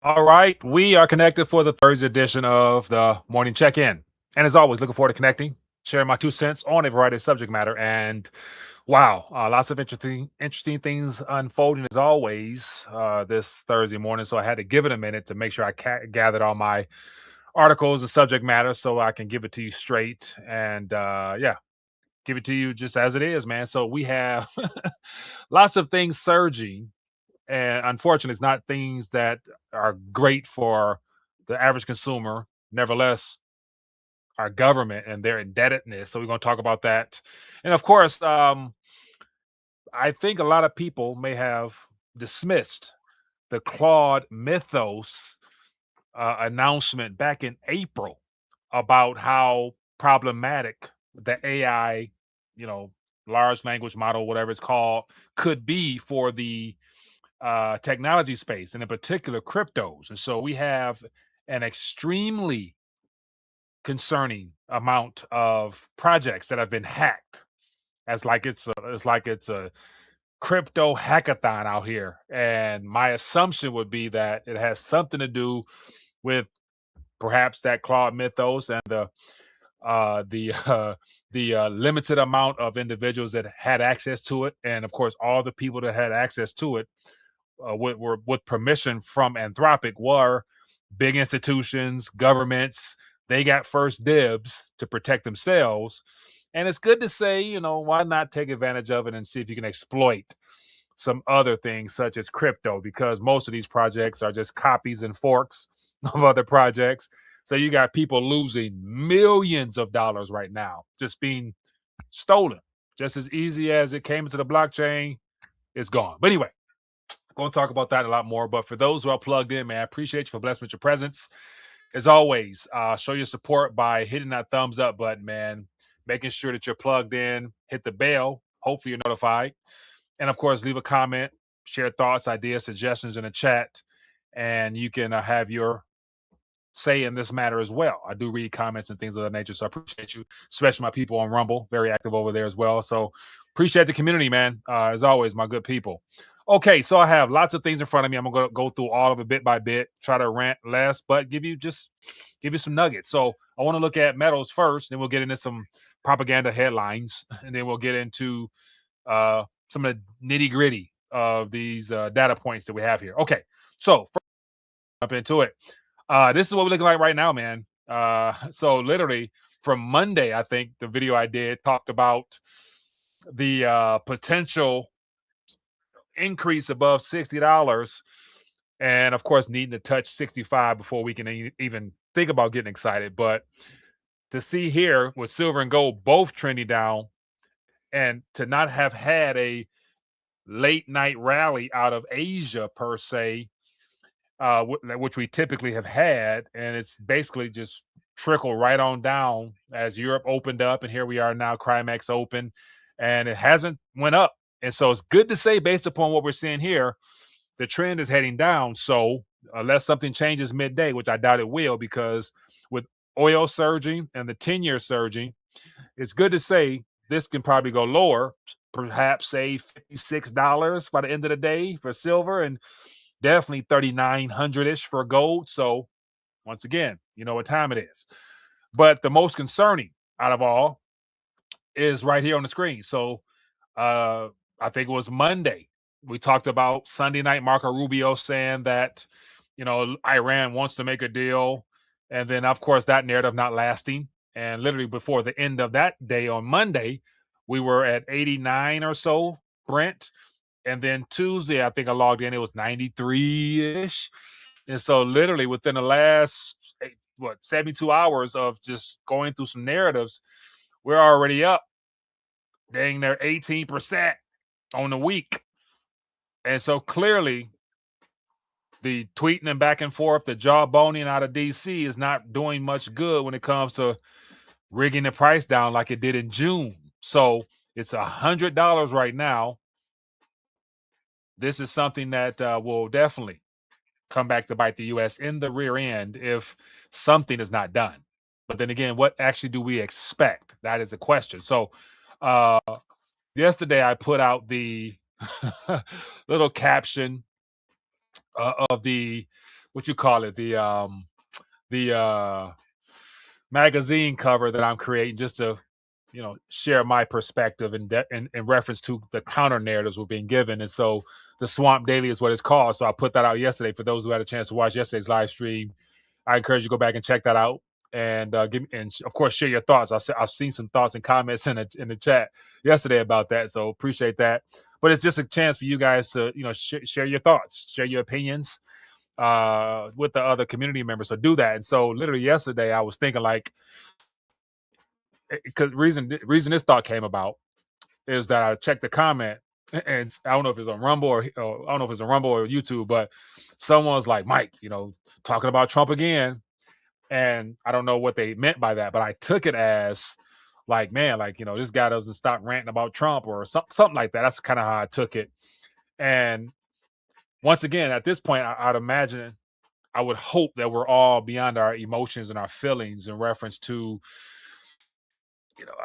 All right, we are connected for the Thursday edition of the morning check-in. And as always, looking forward to connecting, sharing my 2 cents on a variety of subject matter. And wow, lots of interesting things unfolding as always this Thursday morning. So I had to give it a minute to make sure I gathered all my articles and subject matter so I can give it to you straight. And yeah, give it to you just as it is, man. So we have lots of things surging, and unfortunately, it's not things that are great for the average consumer. Nevertheless, our government and their indebtedness. So we're going to talk about that. And of course, I think a lot of people may have dismissed the Claude Mythos announcement back in April about how problematic the AI, you know, large language model, whatever it's called, could be for the technology space and in particular cryptos. And so we have an extremely concerning amount of projects that have been hacked. As like it's a crypto hackathon out here. And my assumption would be that it has something to do with perhaps that Claude Mythos and the limited amount of individuals that had access to it, and of course all the people that had access to it with permission from Anthropic were big institutions, governments. They got first dibs to protect themselves. And it's good to say, why not take advantage of it and see if you can exploit some other things such as crypto, because most of these projects are just copies and forks of other projects. So you got people losing millions of dollars right now, just being stolen. Just as easy as it came into the blockchain, it's gone. But anyway, going to talk about that a lot more. But for those who are plugged in, man, I appreciate you for blessing with your presence. As always, show your support by hitting that thumbs up button, man. Making sure that you're plugged in, hit the bell. Hopefully, you're notified. And of course, leave a comment, share thoughts, ideas, suggestions in the chat. And you can have your say in this matter as well. I do read comments and things of that nature. So I appreciate you, especially my people on Rumble, very active over there as well. So appreciate the community, man. As always, my good people. Okay, so I have lots of things in front of me. I'm gonna go through all of it bit by bit, try to rant less, but give you some nuggets. So I want to look at metals first, then we'll get into some propaganda headlines, and then we'll get into some of the nitty gritty of these data points that we have here. Okay, so first, jump into it. This is what we're looking like right now, man. So literally from Monday, I think the video I did talked about the potential increase above $60, and of course needing to touch 65 before we can even think about getting excited. But to see here with silver and gold both trending down, and to not have had a late night rally out of Asia per se, which we typically have had, and it's basically just trickle right on down as Europe opened up, and here we are now, Crimex open, and it hasn't went up. And so it's good to say, based upon what we're seeing here, the trend is heading down. So unless something changes midday, which I doubt it will, because with oil surging and the 10-year surging, it's good to say this can probably go lower, perhaps say $56 by the end of the day for silver, and definitely 3,900-ish for gold. So once again, you know what time it is. But the most concerning out of all is right here on the screen. So I think it was Monday. We talked about Sunday night, Marco Rubio saying that, Iran wants to make a deal. And then, of course, that narrative not lasting. And literally before the end of that day on Monday, we were at 89 or so, Brent. And then Tuesday, I think I logged in, it was 93-ish. And so literally within the last 72 hours of just going through some narratives, we're already up dang near 18% on the week. And so clearly the tweeting and back and forth, the jawboning out of DC is not doing much good when it comes to rigging the price down like it did in June. So it's $100 right now. This is something that will definitely come back to bite the U.S. in the rear end if something is not done. But then again, what actually do we expect? That is the question. So yesterday I put out the little caption of the what you call it, the magazine cover that I'm creating just to share my perspective in reference to the counter narratives we're being given. And so the Swamp Daily is what it's called. So I put that out yesterday. For those who had a chance to watch yesterday's live stream, I encourage you to go back and check that out, and of course share your thoughts. I've seen some thoughts and comments in the chat yesterday about that, so appreciate that. But it's just a chance for you guys to share your thoughts, share your opinions with the other community members. So do that. And so literally yesterday I was thinking, like, because reason this thought came about is that I checked the comment, and I don't know if it's on Rumble or I don't know if it's on Rumble or YouTube, but someone's like, Mike, talking about Trump again. And I don't know what they meant by that, but I took it as like, man, like, this guy doesn't stop ranting about Trump or something like that. That's kind of how I took it. And once again, at this point, I'd imagine, I would hope that we're all beyond our emotions and our feelings in reference to,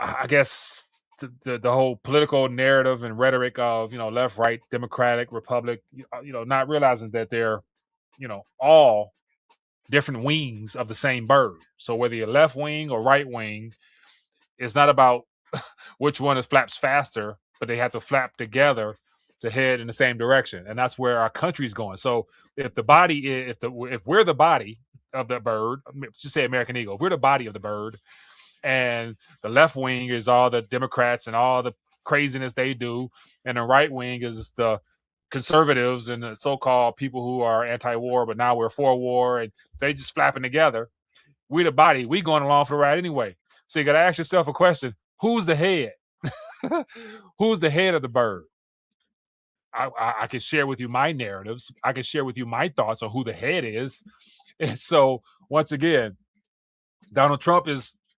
I guess the whole political narrative and rhetoric of, left, right, Democratic, Republic, not realizing that they're, all different wings of the same bird. So whether you're left wing or right wing, it's not about which one is flaps faster, but they have to flap together to head in the same direction. And that's where our country's going. So if the body is, if we're the body of the bird, let's just say American Eagle, if we're the body of the bird, and the left wing is all the Democrats and all the craziness they do, and the right wing is the conservatives and the so-called people who are anti-war, but now we're for war, and they just flapping together. We the body, we going along for the ride anyway. So you got to ask yourself a question: who's the head? Who's the head of the bird? I can share with you my narratives. I can share with you my thoughts on who the head is. And so once again, Donald Trump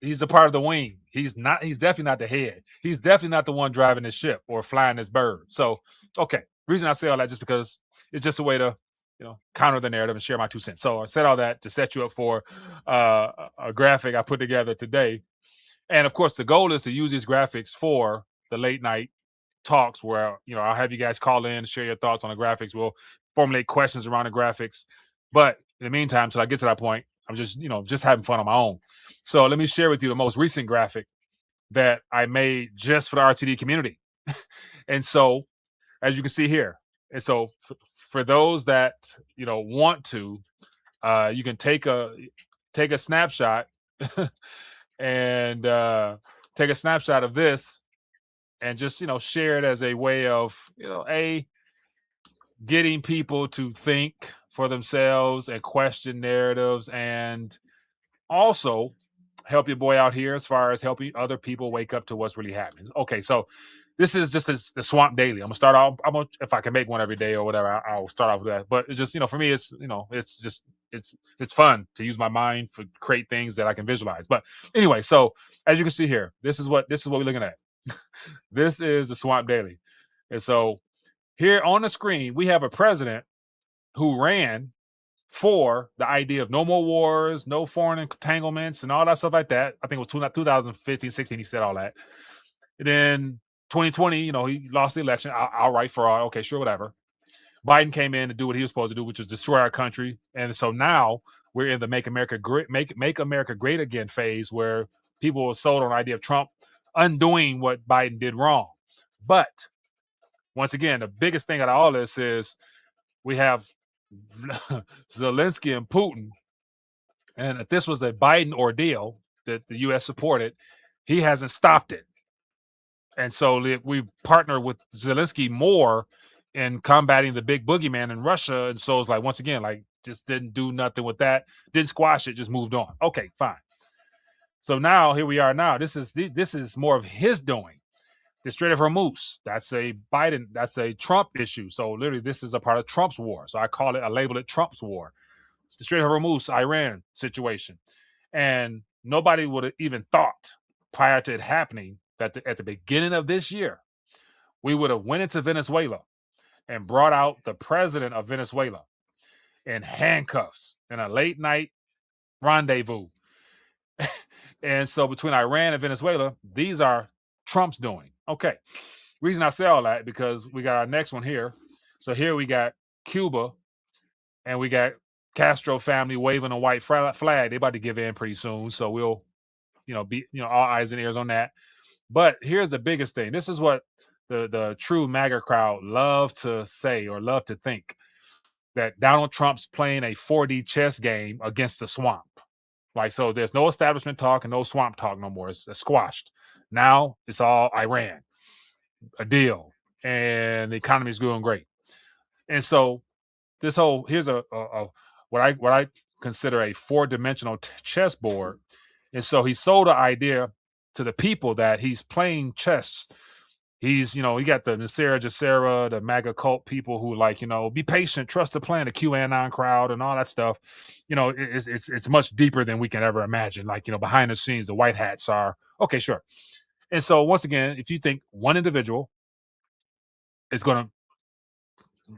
he's a part of the wing. He's definitely not the head. He's definitely not the one driving this ship or flying this bird. So, okay. Reason I say all that just because it's just a way to, counter the narrative and share my 2 cents. So I said all that to set you up for a graphic I put together today. And of course, the goal is to use these graphics for the late night talks where, I'll have you guys call in, share your thoughts on the graphics. We'll formulate questions around the graphics. But in the meantime, till I get to that point, I'm just, just having fun on my own. So let me share with you the most recent graphic that I made just for the RTD community. And so, as you can see here, and so for those that, want to, you can take a snapshot and take a snapshot of this and just, share it as a way of, getting people to think for themselves and question narratives, and also help your boy out here as far as helping other people wake up to what's really happening. Okay, so this is just the Swamp Daily. I'm gonna start off. If I can make one every day or whatever, I'll start off with that. But it's just, for me, it's it's just it's fun to use my mind for create things that I can visualize. But anyway, so as you can see here, this is what we're looking at. This is the Swamp Daily, and so here on the screen we have a president who ran for the idea of no more wars, no foreign entanglements, and all that stuff like that. I think it was 2015, 16, he said all that. And then 2020, he lost the election outright fraud. Okay, sure, whatever. Biden came in to do what he was supposed to do, which is destroy our country. And so now we're in the Make America Great Again phase, where people were sold on the idea of Trump undoing what Biden did wrong. But once again, the biggest thing out of all this is we have Zelensky and Putin. And if this was a Biden ordeal that the U.S. supported, he hasn't stopped it. And so we partner with Zelensky more in combating the big boogeyman in Russia. And so it's like, once again, like, just didn't do nothing with that, didn't squash it, just moved on. Okay, fine. So now here we are now. This is more of his doing. The Strait of Hormuz, that's a Trump issue. So literally this is a part of Trump's war. So I label it Trump's war. The Strait of Hormuz, Iran situation. And nobody would have even thought prior to it happening that at the beginning of this year, we would have went into Venezuela and brought out the president of Venezuela in handcuffs in a late night rendezvous. And so between Iran and Venezuela, these are Trump's doing. Okay. Reason I say all that, because we got our next one here. So here we got Cuba and we got Castro family waving a white flag. They about to give in pretty soon, so we'll be all eyes and ears on that. But here's the biggest thing. This is what the true MAGA crowd love to say or love to think, that Donald Trump's playing a 4D chess game against the swamp. Like, so there's no establishment talk and no swamp talk no more. It's squashed. Now it's all Iran, a deal, and the economy is doing great. And so this whole here's a what I consider a four-dimensional chessboard. And so he sold the idea to the people that he's playing chess. He's, he got the Nasera Jacera, the MAGA cult people who like, be patient, trust the plan, the QAnon crowd and all that stuff. It's much deeper than we can ever imagine. Like, behind the scenes, the white hats are okay, sure. And so once again, if you think one individual is going to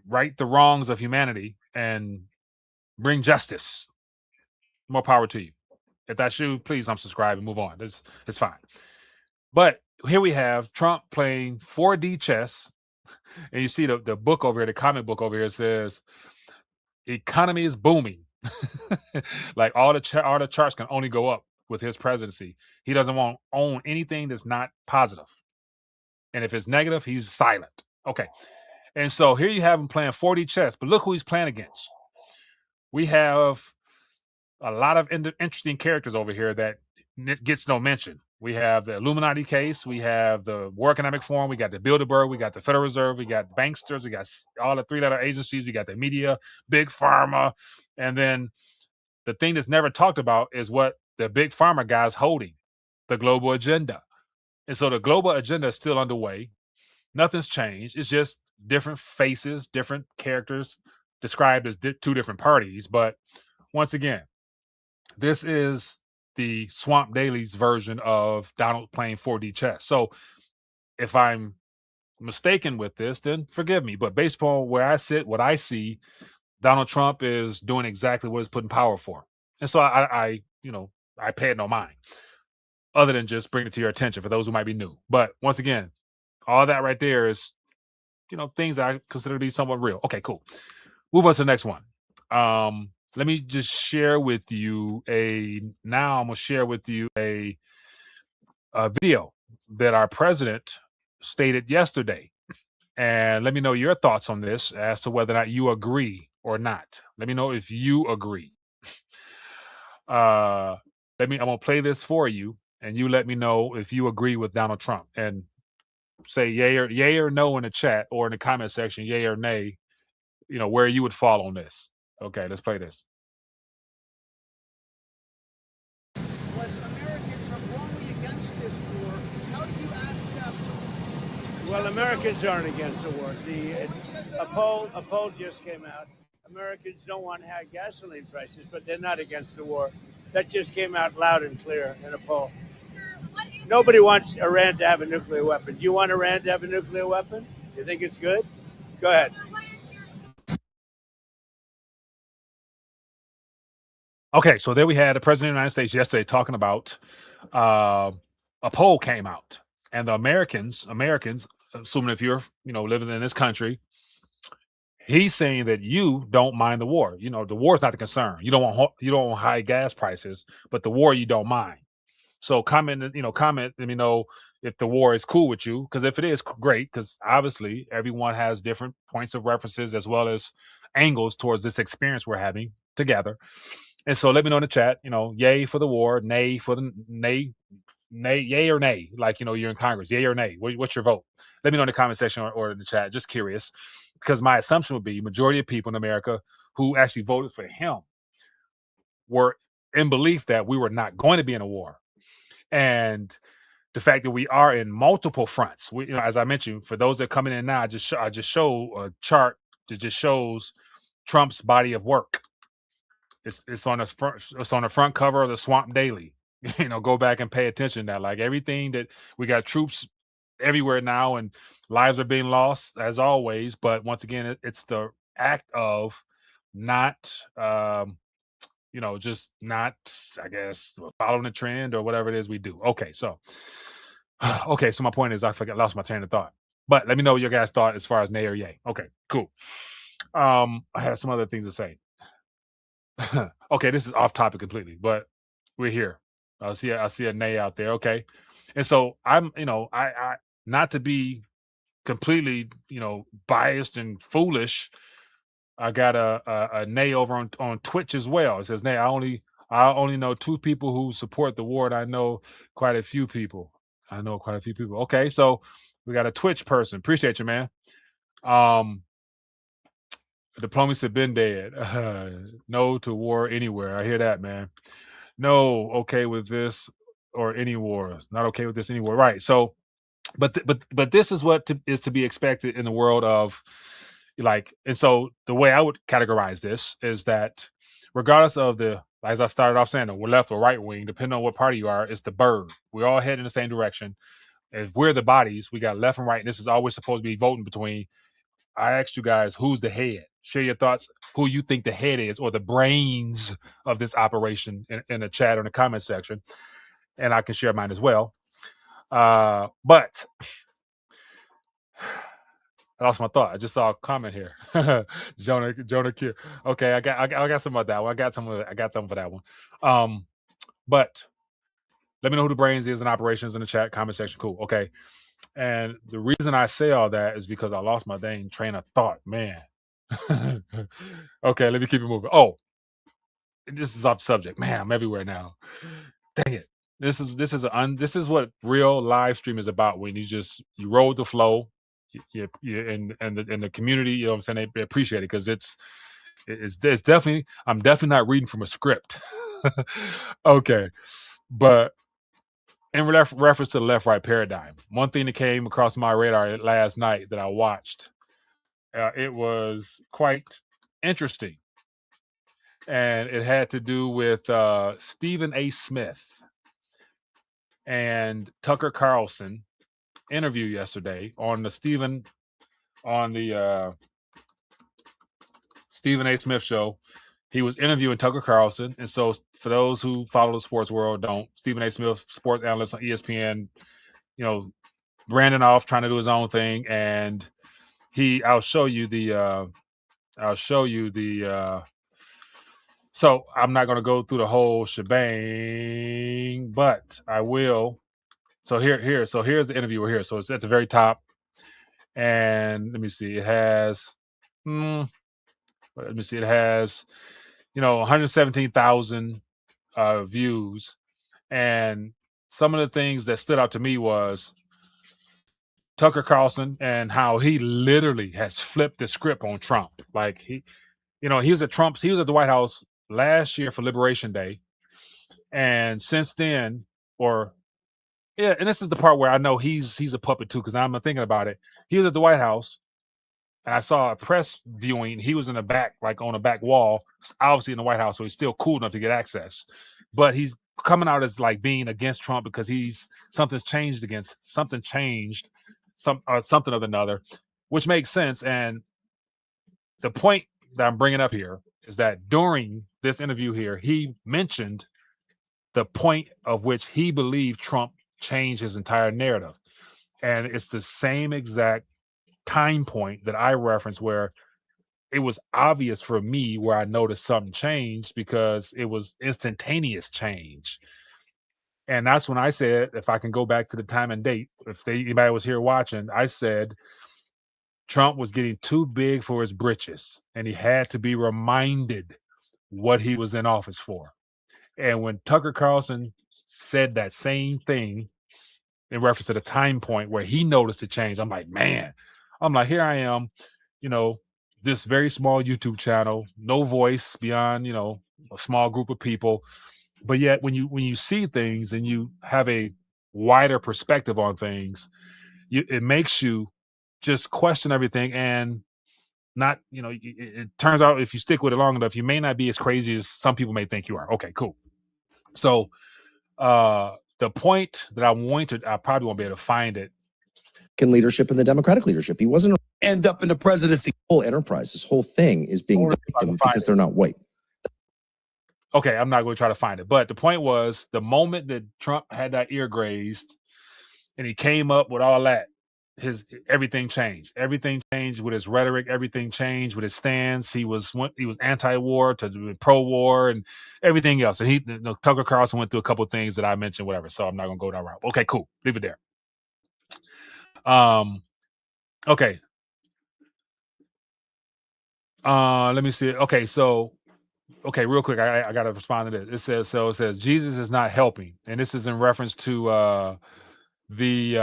right the wrongs of humanity and bring justice, more power to you. If that's you, please unsubscribe and move on. It's fine. But here we have Trump playing 4D chess. And you see the book over here, the comic book over here says, economy is booming. Like all the charts can only go up with his presidency. He doesn't want to own anything that's not positive. And if it's negative, he's silent. Okay. And so here you have him playing 4D chess, but look who he's playing against. We have a lot of interesting characters over here that gets no mention. We have the Illuminati case. We have the World Economic Forum. We got the Bilderberg. We got the Federal Reserve. We got banksters. We got all the three-letter agencies. We got the media, big pharma. And then the thing that's never talked about is what the big pharma guy's holding, the global agenda. And so the global agenda is still underway. Nothing's changed. It's just different faces, different characters described as two different parties. But once again, this is the Swamp Daily's version of Donald playing 4D chess. So if I'm mistaken with this, then forgive me. But based upon where I sit, what I see, Donald Trump is doing exactly what he's put in power for. And so I pay it no mind, other than just bring it to your attention for those who might be new. But once again, all that right there is, things I consider to be somewhat real. Okay, cool. Move on to the next one. Let me just share with you I'm gonna share with you a video that our president stated yesterday. And let me know your thoughts on this as to whether or not you agree or not. Let me know if you agree. I'm gonna play this for you, and you let me know if you agree with Donald Trump. And say yay or no in the chat or in the comment section, yay or nay, where you would fall on this. Okay, let's play this. But Americans are wrongly against this war. How do you ask them? Well, Americans aren't against the war. A poll just came out. Americans don't want high gasoline prices, but they're not against the war. That just came out loud and clear in a poll. Nobody wants Iran to have a nuclear weapon. Do you want Iran to have a nuclear weapon? You think it's good? Go ahead. Okay, so there we had the president of the United States yesterday talking about a poll came out, and the Americans, assuming if you're living in this country, he's saying that you don't mind the war. The war is not the concern. You don't want high gas prices, but the war you don't mind. So comment. Let me know if the war is cool with you, because if it is, great, because obviously everyone has different points of references as well as angles towards this experience we're having together. And so let me know in the chat, yay for the war, nay for the nay, yay or nay, like, you're in Congress, yay or nay. What's your vote? Let me know in the comment section or in the chat. Just curious, because my assumption would be majority of people in America who actually voted for him were in belief that we were not going to be in a war. And the fact that we are in multiple fronts, as I mentioned, for those that are coming in now, I just show a chart that just shows Trump's body of work. It's on the front cover of the Swamp Daily. Go back and pay attention to that. Like everything that we got troops everywhere now, and lives are being lost as always. But once again, it's the act of not, just not, I guess, following the trend or whatever it is we do. Okay, so my point is, lost my train of thought. But let me know what your guys thought as far as nay or yay. Okay, cool. I have some other things to say. Okay, this is off topic completely, but we're here. I see a nay out there. Okay, and so I'm, I not to be completely, biased and foolish. I got a nay over on Twitch as well. It says nay. I only know two people who support the war, and I know quite a few people. I know quite a few people. Okay, so we got a Twitch person. Appreciate you, man. Um, Diplomacy been dead. No to war anywhere. I hear that, man. No, okay with this or any war. Not okay with this anywhere. Right. So, but this is what is to be expected in the world of and so the way I would categorize this is that regardless of as I started off saying, the left or right wing, depending on what party you are, it's the bird. We all head in the same direction. If we're the bodies, we got left and right. And this is always supposed to be voting between. I asked you guys, who's the head? Share your thoughts, who you think the head is or the brains of this operation in the chat or in the comment section. And I can share mine as well. But I lost my thought. I just saw a comment here. Jonah Q. Okay, I got some of that one. I got some for that one. But let me know who the brains is in operations in the chat comment section. Cool. Okay. And the reason I say all that is because I lost my dang train of thought, man. Okay, let me keep it moving. Oh, this is off subject. Man, I'm everywhere now. Dang it. This is what real live stream is about. When you roll with the flow, and the community, you know what I'm saying, they appreciate it because it's definitely, I'm definitely not reading from a script. Okay, but in reference to the left right paradigm, one thing that came across my radar last night that I watched, it was quite interesting, and it had to do with Stephen A. Smith and Tucker Carlson interview yesterday on the Stephen A. Smith show. He was interviewing Tucker Carlson, and so for those who follow the sports world, don't, Stephen A. Smith, sports analyst on ESPN, branding off, trying to do his own thing, and I'll show you the. So I'm not going to go through the whole shebang, but I will. So here's the interview here. So it's at the very top, and let me see. It has. Let me see. It has, 117,000 views, and some of the things that stood out to me was Tucker Carlson and how he literally has flipped the script on Trump. Like he was at the White House last year for Liberation Day, and since then, and this is the part where I know he's a puppet too, because I'm thinking about it. He was at the White House, and I saw a press viewing. He was in the back, like on a back wall, obviously in the White House, so he's still cool enough to get access. But he's coming out as like being against Trump because something changed, something of another, which makes sense. And the point that I'm bringing up here is that during this interview here, he mentioned the point of which he believed Trump changed his entire narrative. And it's the same exact time point that I referenced where it was obvious for me where I noticed something changed because it was instantaneous change. And that's when I said, if I can go back to the time and date, if anybody was here watching, I said Trump was getting too big for his britches and he had to be reminded what he was in office for. And when Tucker Carlson said that same thing in reference to the time point where he noticed the change, I'm like, man, here I am, this very small YouTube channel, no voice beyond, a small group of people. But yet when you see things and you have a wider perspective on things, it makes you just question everything. And not, it turns out if you stick with it long enough, you may not be as crazy as some people may think you are. Okay, cool. So the point that I probably won't be able to find it. Leadership and the Democratic leadership. He wasn't end up in the presidency. Whole enterprise, this whole thing is being done because they're not white. Okay, I'm not going to try to find it. But the point was, the moment that Trump had that ear grazed and he came up with all that, everything changed. Everything changed with his rhetoric. Everything changed with his stance. He was anti-war to pro-war and everything else. And Tucker Carlson went through a couple of things that I mentioned, whatever. So I'm not gonna go down route. Okay, cool. Leave it there. Okay. Let me see. Okay, so real quick, I gotta respond to this. It says Jesus is not helping, and this is in reference to the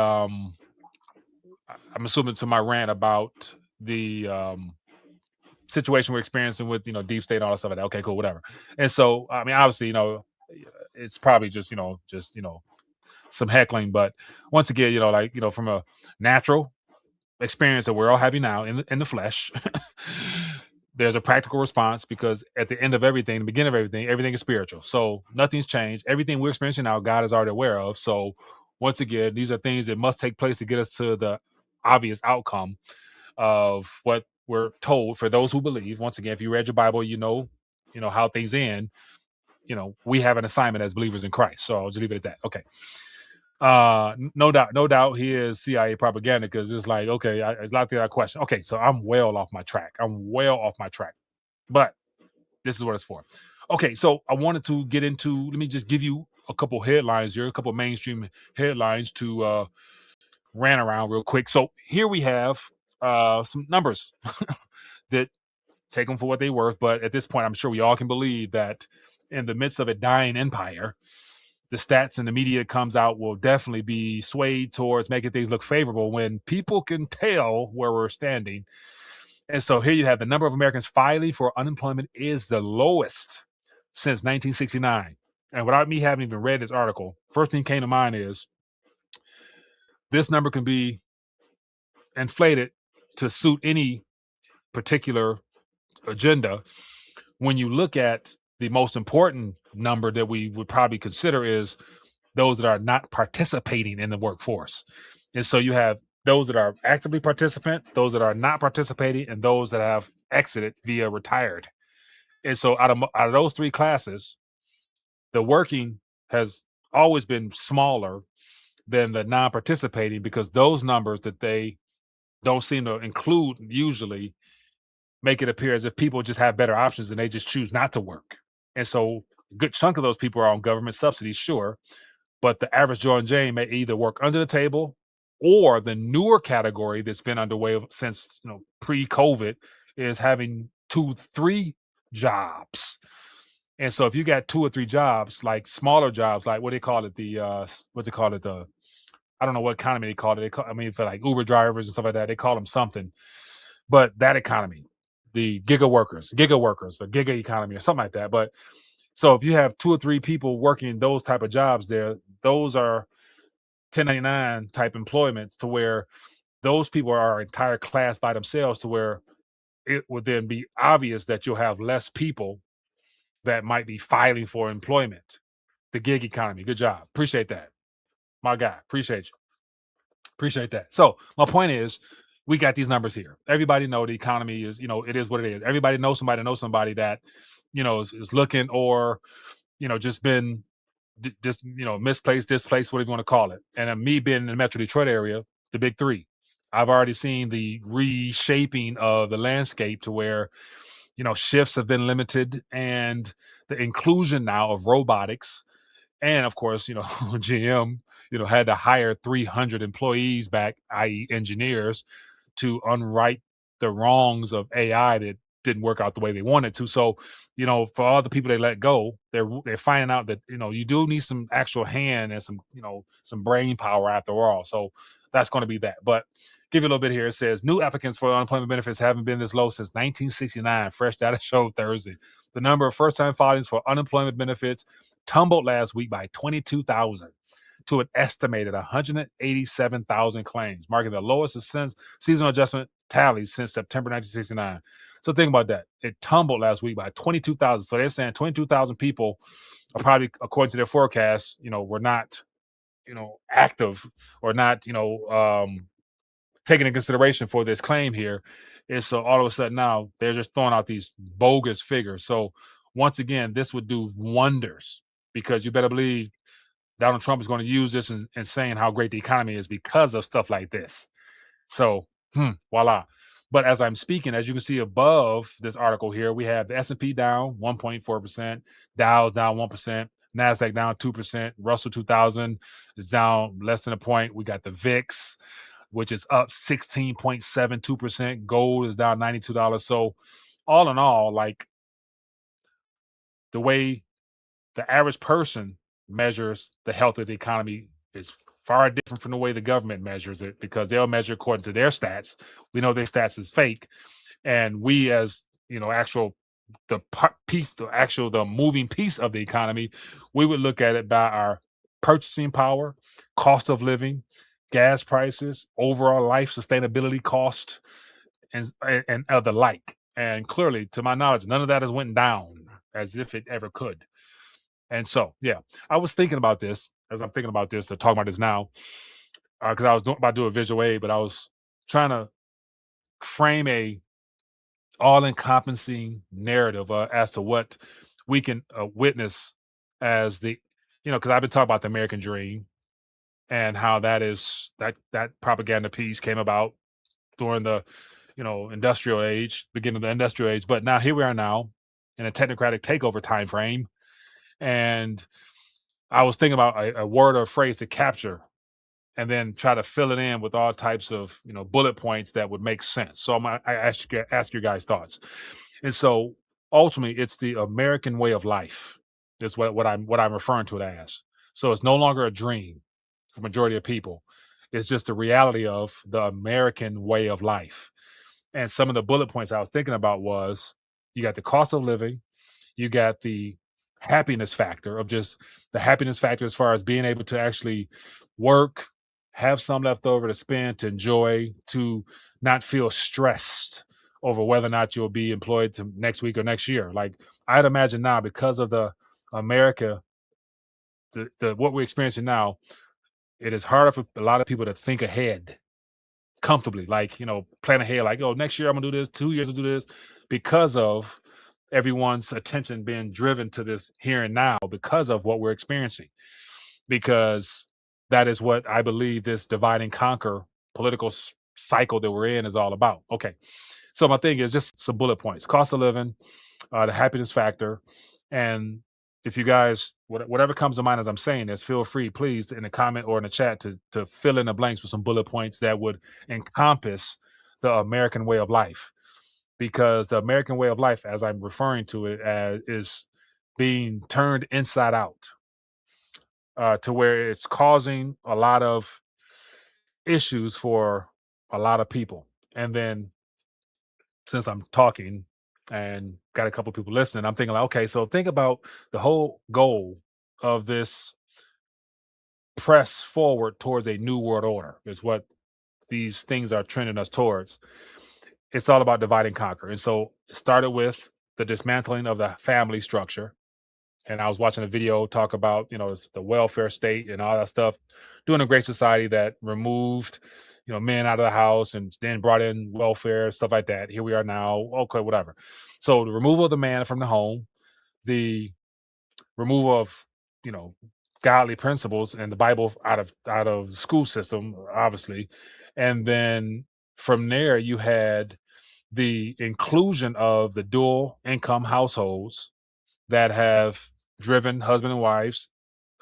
I'm assuming to my rant about the situation we're experiencing with deep state and all that stuff like that. Okay, cool, whatever. And so I mean, obviously, it's probably just some heckling, but once again, from a natural experience that we're all having now in the flesh, there's a practical response because at the end of everything, the beginning of everything is spiritual. So nothing's changed. Everything we're experiencing now, God is already aware of. So once again, these are things that must take place to get us to the obvious outcome of what we're told for those who believe. Once again, if you read your Bible, you know how things end. We have an assignment as believers in Christ. So I'll just leave it at that. Okay. No doubt he is CIA propaganda, because it's like, okay, it's not that question. Okay, so I'm well off my track. But this is what it's for. Okay, so I wanted to get into, let me just give you a couple headlines here, a couple mainstream headlines to rant around real quick. So here we have some numbers that take them for what they're worth. But at this point, I'm sure we all can believe that in the midst of a dying empire, the stats and the media comes out will definitely be swayed towards making things look favorable when people can tell where we're standing. And so here you have the number of Americans filing for unemployment is the lowest since 1969. And without me having even read this article, first thing came to mind is this number can be inflated to suit any particular agenda. When you look at the most important number that we would probably consider is those that are not participating in the workforce. And so you have those that are actively participant, those that are not participating, and those that have exited via retired. And so out of those three classes, the working has always been smaller than the non-participating, because those numbers that they don't seem to include usually make it appear as if people just have better options and they just choose not to work. And so a good chunk of those people are on government subsidies, sure, but the average Joe and Jane may either work under the table, or the newer category that's been underway since pre-COVID is having 2-3 jobs. And so if you got 2 or 3 jobs, like smaller jobs, like what they call it, the I don't know what economy they call it. For like Uber drivers and stuff like that, they call them something. But that economy, the giga workers, or giga economy, or something like that. But so if you have 2 or 3 people working those type of jobs there, those are 1099 type employments, to where those people are an entire class by themselves, to where it would then be obvious that you'll have less people that might be filing for employment. The gig economy. Good job. Appreciate that. My guy. Appreciate you. Appreciate that. So my point is, we got these numbers here. Everybody know the economy is, it is what it is. Everybody knows somebody that, is looking, or, just been misplaced, displaced, whatever you want to call it. And me being in the Metro Detroit area, the big three, I've already seen the reshaping of the landscape to where, shifts have been limited, and the inclusion now of robotics. And of course, GM, had to hire 300 employees back, i.e. engineers, to unwrite the wrongs of AI that didn't work out the way they wanted to. So, for all the people they let go, they're finding out that, you do need some actual hand and some brain power after all. So that's going to be that. But give you a little bit here. It says new applicants for unemployment benefits haven't been this low since 1969. Fresh data showed Thursday. The number of first-time filings for unemployment benefits tumbled last week by 22,000 to an estimated 187,000 claims, marking the lowest since seasonal adjustment tallies since September 1969. So think about that. It tumbled last week by 22,000. So they're saying 22,000 people are probably, according to their forecast, were not, active, or not, taken into consideration for this claim here. And so all of a sudden now they're just throwing out these bogus figures. So once again, this would do wonders, because you better believe Donald Trump is going to use this and saying how great the economy is because of stuff like this. So, voila. But as I'm speaking, as you can see above this article here, we have the S&P down 1.4%, Dow's down 1%, NASDAQ down 2%, Russell 2000 is down less than a point. We got the VIX, which is up 16.72%. Gold is down $92. So all in all, like the way the average person measures the health of the economy is far different from the way the government measures it, because they'll measure according to their stats. We know their stats is fake. And we, as actual the moving piece of the economy, we would look at it by our purchasing power, cost of living, gas prices, overall life sustainability cost, and other like. And clearly, to my knowledge, none of that has went down as if it ever could. And so, yeah, I was thinking about this as I'm thinking about this, to talk about this now, because I was about to do a visual aid, but I was trying to frame a all-encompassing narrative as to what we can witness as because I've been talking about the American dream and how that propaganda piece came about during the industrial age, beginning of the industrial age. But now here we are now in a technocratic takeover time frame, and I was thinking about a word or a phrase to capture and then try to fill it in with all types of bullet points that would make sense. So I ask your guys' thoughts. And so ultimately, it's the American way of life is what I'm referring to it as. So it's no longer a dream for majority of people. It's just the reality of the American way of life. And some of the bullet points I was thinking about was, you got the cost of living, you got the happiness factor of just the happiness factor as far as being able to actually work, have some left over to spend, to enjoy, to not feel stressed over whether or not you'll be employed to next week or next year. Like, I'd imagine now, because of the America, the what we're experiencing now, it is harder for a lot of people to think ahead comfortably, like, plan ahead, like, oh, next year I'm gonna do this, 2 years I'll do this, because of everyone's attention being driven to this here and now because of what we're experiencing. Because that is what I believe this divide and conquer political cycle that we're in is all about. Okay. So my thing is just some bullet points: cost of living, the happiness factor. And if you guys, whatever comes to mind as I'm saying this, feel free, please, in the comment or in the chat, to fill in the blanks with some bullet points that would encompass the American way of life. Because the American way of life, as I'm referring to it as, is being turned inside out, to where it's causing a lot of issues for a lot of people. And then, since I'm talking and got a couple people listening, I'm thinking like, okay, so think about the whole goal of this press forward towards a new world order is what these things are trending us towards. It's all about divide and conquer. And so it started with the dismantling of the family structure. And I was watching a video talk about, the welfare state and all that stuff, doing a great society that removed, men out of the house and then brought in welfare, stuff like that. Here we are now. Okay, whatever. So the removal of the man from the home, the removal of, godly principles and the Bible out of the school system, obviously. And then from there, you had the inclusion of the dual income households that have driven husband and wives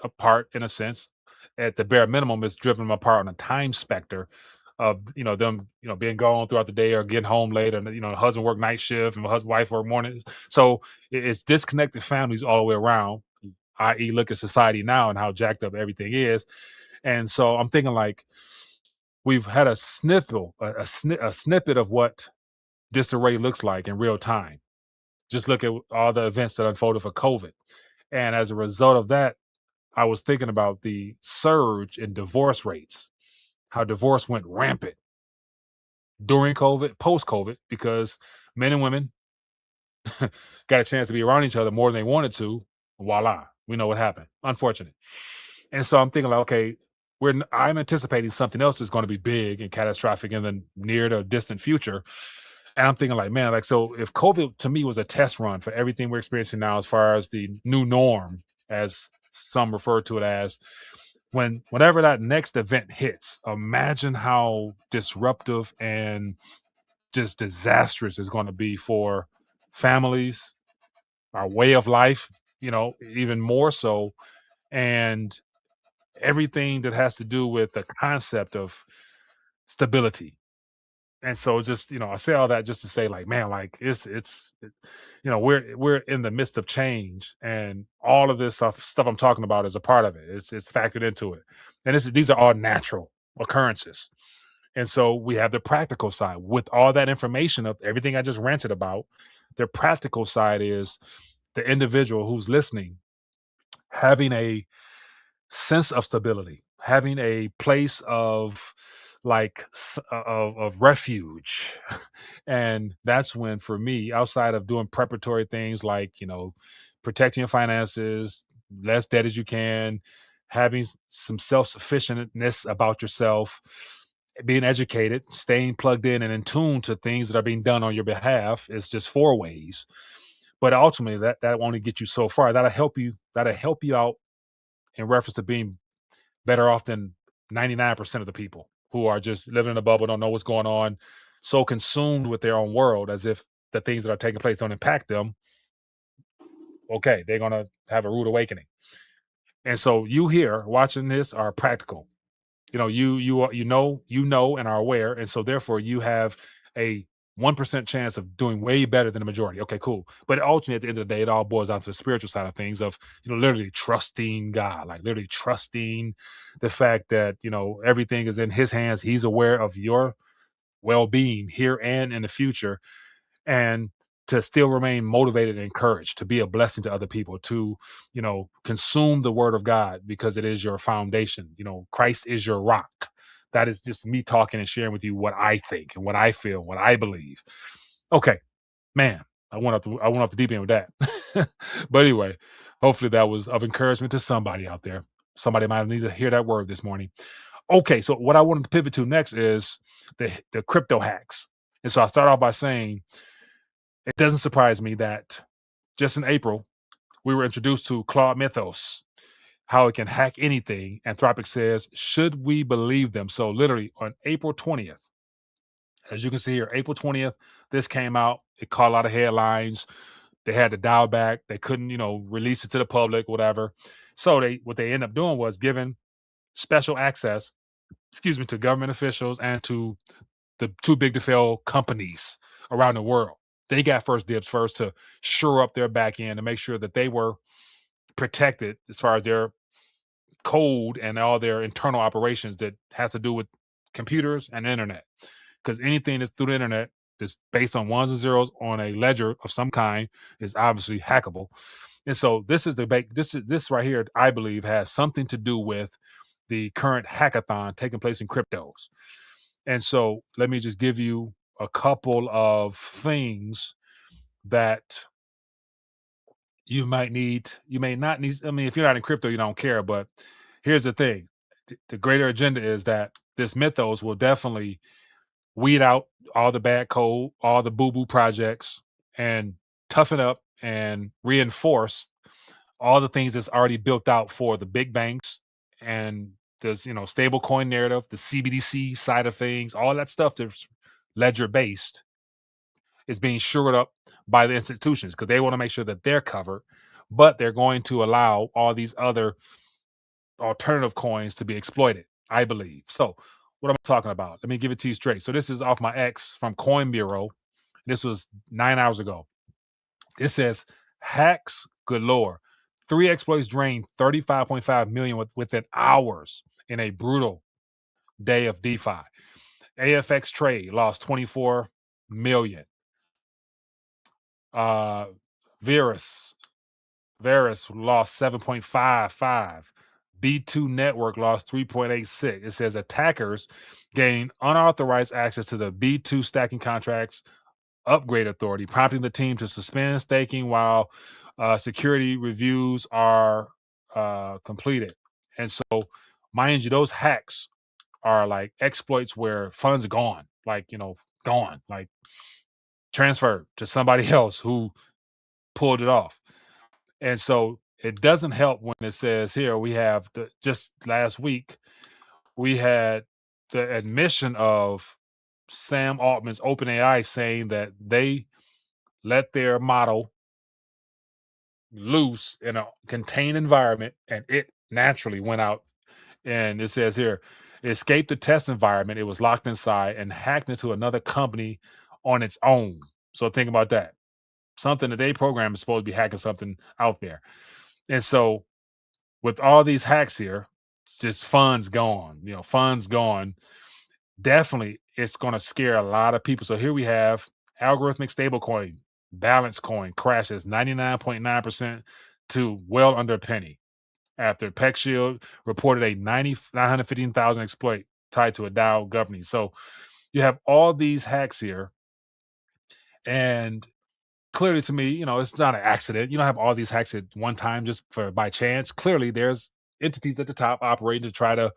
apart, in a sense. At the bare minimum, it's driven them apart on a time specter of them being gone throughout the day or getting home late, and the husband work night shift and the husband wife work morning. So it's disconnected families all the way around, i.e. look at society now and how jacked up everything is. And so I'm thinking like, we've had a snippet of what disarray looks like in real time. Just look at all the events that unfolded for COVID. And as a result of that, I was thinking about the surge in divorce rates, how divorce went rampant during COVID, post-COVID, because men and women got a chance to be around each other more than they wanted to. Voila, we know what happened. Unfortunate. And so I'm thinking like, okay, I'm anticipating something else is going to be big and catastrophic in the near to distant future. And I'm thinking like, man, like, so if COVID to me was a test run for everything we're experiencing now, as far as the new norm, as some refer to it as, whenever that next event hits, imagine how disruptive and just disastrous it's going to be for families, our way of life, even more so, and everything that has to do with the concept of stability. And so just, I say all that just to say, like, man, like we're in the midst of change, and all of this stuff I'm talking about is a part of it. It's factored into it. And these are all natural occurrences. And so we have the practical side with all that information of everything I just ranted about. The practical side is the individual who's listening having a sense of stability, having a place of of refuge. And that's when, for me, outside of doing preparatory things like, protecting your finances, less debt as you can, having some self-sufficientness about yourself, being educated, staying plugged in tune to things that are being done on your behalf, is just four ways. But ultimately that won't get you so far. That'll help you out in reference to being better off than 99% of the people who are just living in a bubble, don't know what's going on, so consumed with their own world as if the things that are taking place don't impact them. Okay, they're going to have a rude awakening. And so you here watching this are practical. You know and are aware, and so therefore you have a 1% chance of doing way better than the majority. Okay, cool. But ultimately, at the end of the day, it all boils down to the spiritual side of things of, literally trusting God, like literally trusting the fact that, everything is in his hands. He's aware of your well-being here and in the future, and to still remain motivated and encouraged to be a blessing to other people, to, consume the word of God because it is your foundation. Christ is your rock. That is just me talking and sharing with you what I think and what I feel, what I believe. Okay, man, I went off the deep end with that. But anyway, hopefully that was of encouragement to somebody out there. Somebody might need to hear that word this morning. Okay, so what I wanted to pivot to next is the crypto hacks. And so I start off by saying it doesn't surprise me that just in April, we were introduced to Claude Mythos, how it can hack anything. Anthropic says, should we believe them? So literally on April 20th, as you can see here, April 20th, this came out. It caught a lot of headlines. They had to dial back. They couldn't, release it to the public, whatever. So what they ended up doing was giving special access, to government officials and to the too big to fail companies around the world. They got first dibs first to shore up their back end to make sure that they were protected as far as their code and all their internal operations that has to do with computers and internet. Because anything that's through the internet that's based on ones and zeros on a ledger of some kind is obviously hackable. And so this right here, I believe, has something to do with the current hackathon taking place in cryptos. And so let me just give you a couple of things that you may not need. I mean, if you're not in crypto, you don't care. But here's the thing. The greater agenda is that this Mythos will definitely weed out all the bad code, all the boo-boo projects, and toughen up and reinforce all the things that's already built out for the big banks and there's stable coin narrative, the CBDC side of things, all that stuff that's ledger based is being shored up by the institutions because they want to make sure that they're covered, but they're going to allow all these other alternative coins to be exploited, I believe. So what am I talking about? Let me give it to you straight. So this is off my X from Coin Bureau. This was 9 hours ago. It says hacks galore. 3 exploits drained 35.5 million within hours in a brutal day of DeFi. AFX trade lost 24 million. Verus lost 7.55. B2 Network lost 3.86. It says attackers gained unauthorized access to the B2 stacking contracts upgrade authority, prompting the team to suspend staking while security reviews are completed. And so, mind you, those hacks are like exploits where funds are gone, gone, like transferred to somebody else who pulled it off. And so it doesn't help when it says here we have just last week we had the admission of Sam Altman's OpenAI saying that they let their model loose in a contained environment and it naturally went out. And it says here, it escaped the test environment. It was locked inside and hacked into another company on its own. So think about that. Something that they program is supposed to be hacking something out there. And so with all these hacks here, it's just funds gone, funds gone. Definitely it's going to scare a lot of people. So here we have algorithmic stablecoin, balance coin crashes 99.9% to well under a penny after PeckShield reported a 915,000 exploit tied to a Dow company. So you have all these hacks here. And clearly to me, it's not an accident. You don't have all these hacks at one time just for by chance. Clearly there's entities at the top operating to try to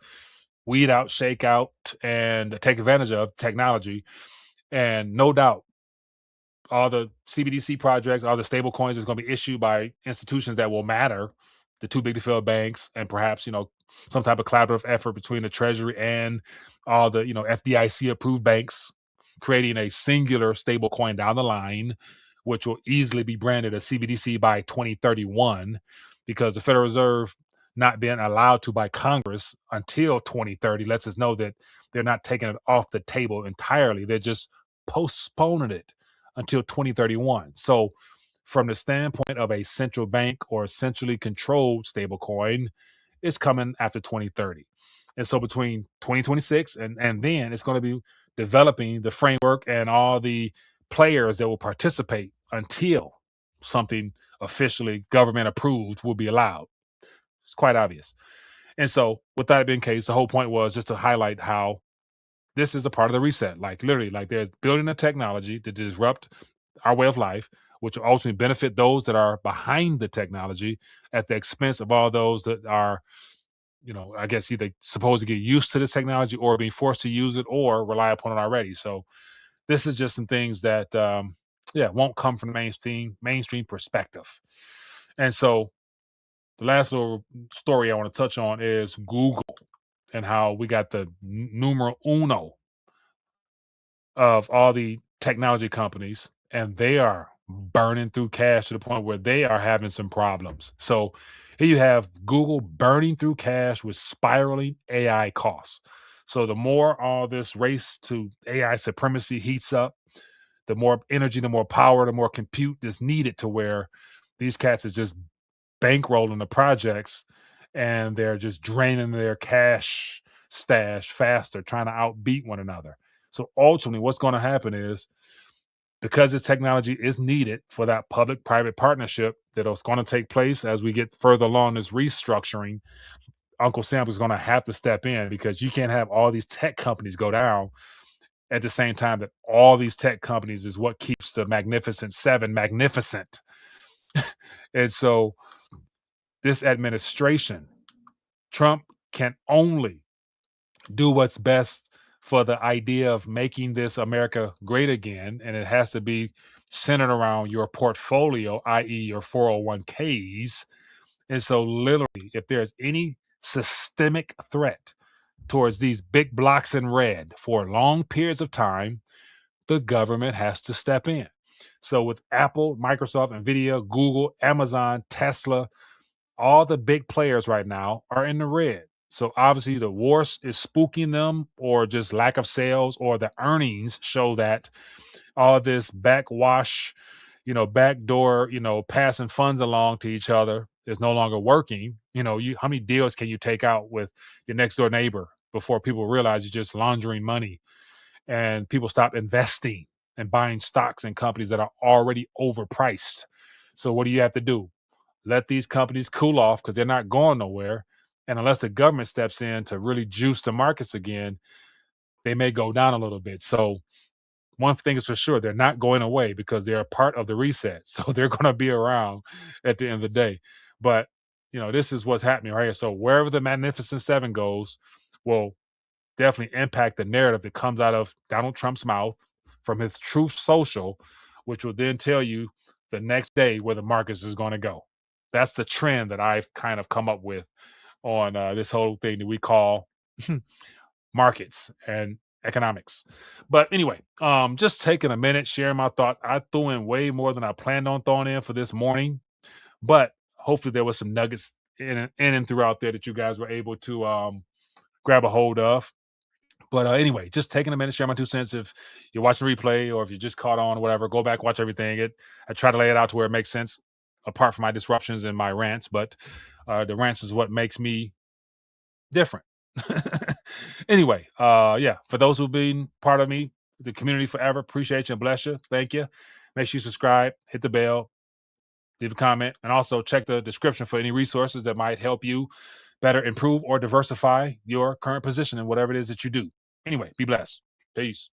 weed out, shake out, and take advantage of technology. And no doubt, all the CBDC projects, all the stable coins is going to be issued by institutions that will matter, the too big to fail banks, and perhaps, some type of collaborative effort between the Treasury and all the, FDIC approved banks, creating a singular stable coin down the line, which will easily be branded a CBDC by 2031, because the Federal Reserve not being allowed to by Congress until 2030 lets us know that they're not taking it off the table entirely. They're just postponing it until 2031. So from the standpoint of a central bank or centrally controlled stablecoin, it's coming after 2030. And so between 2026 and then it's going to be developing the framework and all the players that will participate until something officially government approved will be allowed. It's quite obvious. And so with that being the case, the whole point was just to highlight how this is a part of the reset. Like literally, like there's building a technology to disrupt our way of life, which will ultimately benefit those that are behind the technology at the expense of all those that are, I guess either supposed to get used to this technology or being forced to use it or rely upon it already. So this is just some things that, won't come from the mainstream perspective. And so the last little story I want to touch on is Google and how we got the numero uno of all the technology companies, and they are burning through cash to the point where they are having some problems. So here you have Google burning through cash with spiraling AI costs. So the more all this race to AI supremacy heats up, the more energy, the more power, the more compute is needed to where these cats is just bankrolling the projects and they're just draining their cash stash faster, trying to outbeat one another. So ultimately, what's going to happen is because this technology is needed for that public private partnership that is going to take place as we get further along this restructuring, Uncle Sam is going to have to step in because you can't have all these tech companies go down at the same time that all these tech companies is what keeps the Magnificent Seven magnificent. And so this administration, Trump can only do what's best for the idea of making this America great again. And it has to be centered around your portfolio, i.e., your 401ks. And so, literally, if there's any systemic threat towards these big blocks in red for long periods of time, the government has to step in. So, with Apple, Microsoft, Nvidia, Google, Amazon, Tesla, all the big players right now are in the red. So obviously the war is spooking them or just lack of sales or the earnings show that all this backwash, backdoor, passing funds along to each other is no longer working. How many deals can you take out with your next door neighbor before people realize you're just laundering money and people stop investing and buying stocks in companies that are already overpriced? So what do you have to do? Let these companies cool off because they're not going nowhere. And unless the government steps in to really juice the markets again, they may go down a little bit. So one thing is for sure, they're not going away because they're a part of the reset. So they're going to be around at the end of the day. But, this is what's happening right here. So wherever the Magnificent Seven goes will definitely impact the narrative that comes out of Donald Trump's mouth from his Truth Social, which will then tell you the next day where the markets is going to go. that's the trend that I've kind of come up with on this whole thing that we call markets and economics. But anyway, just taking a minute, sharing my thought. I threw in way more than I planned on throwing in for this morning, but hopefully there was some nuggets in and throughout there that you guys were able to grab a hold of. But anyway, just taking a minute, share my 2 cents. If you're watching the replay or if you just caught on or whatever, go back, watch everything. I try to lay it out to where it makes sense, apart from my disruptions and my rants. But the rants is what makes me different. Anyway, yeah, for those who've been part of me, the community forever, appreciate you and bless you. Thank you. Make sure you subscribe, hit the bell, leave a comment, and also check the description for any resources that might help you better improve or diversify your current position in whatever it is that you do. Anyway, be blessed. Peace.